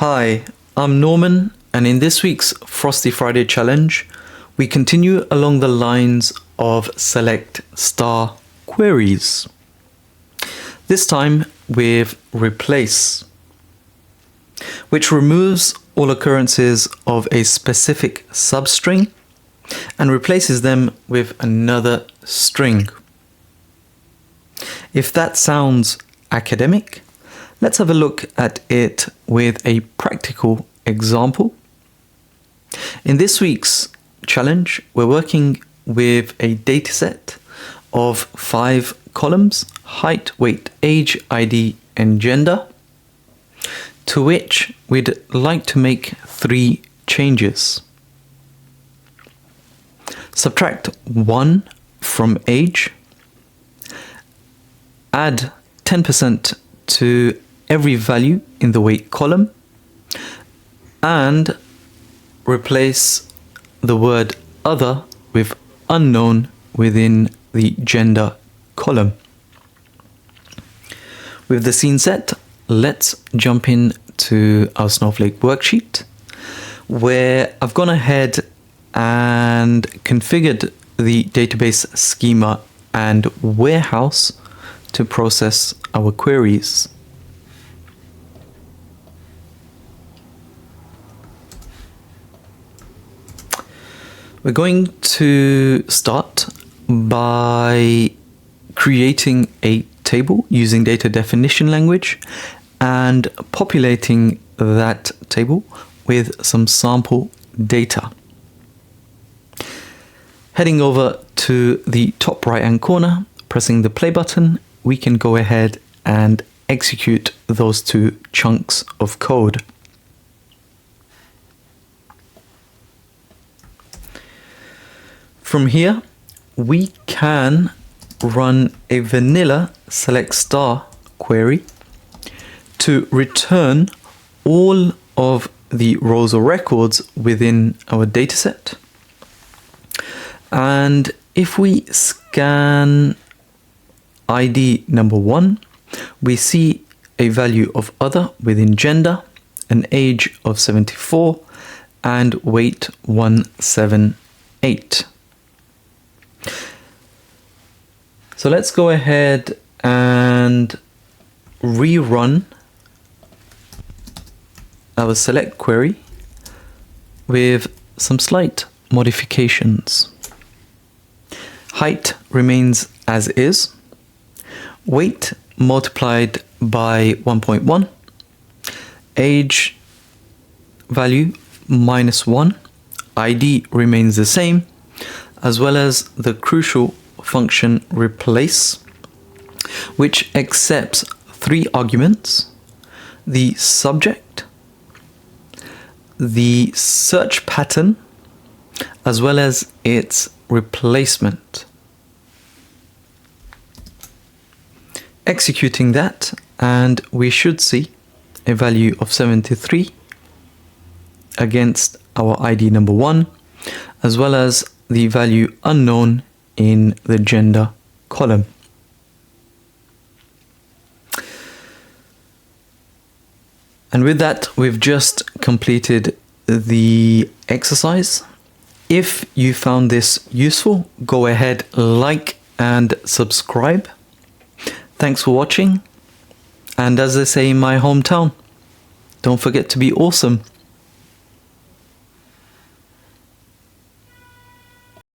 Hi, I'm Norman, and in this week's Frosty Friday challenge, we continue along the lines of select star queries. This time with replace, which removes all occurrences of a specific substring and replaces them with another string. If that sounds academic, let's have a look at it with a practical example. In this week's challenge, we're working with a dataset of 5 columns: height, weight, age, ID, and gender, to which we'd like to make 3 changes. Subtract 1 from age, add 10% to every value in the weight column, and replace the word other with unknown within the gender column. With the scene set, let's jump in to our Snowflake worksheet, where I've gone ahead and configured the database schema and warehouse to process our queries. We're going to start by creating a table using data definition language and populating that table with some sample data. Heading over to the top right hand corner, pressing the play button, we can go ahead and execute those 2 chunks of code. From here, we can run a vanilla select star query to return all of the rows or records within our dataset. And if we scan ID number 1, we see a value of other within gender, an age of 74, and weight 178. So let's go ahead and rerun our select query with some slight modifications. Height remains as is, weight multiplied by 1.1, age value -1, ID remains the same, as well as the crucial function replace, which accepts 3 arguments: the subject, the search pattern, as well as its replacement. Executing that, and we should see a value of 73 against our ID number 1, as well as the value unknown in the gender column. And with that, we've just completed the exercise. If you found this useful, go ahead, like and subscribe. Thanks for watching. And as they say in my hometown, don't forget to be awesome.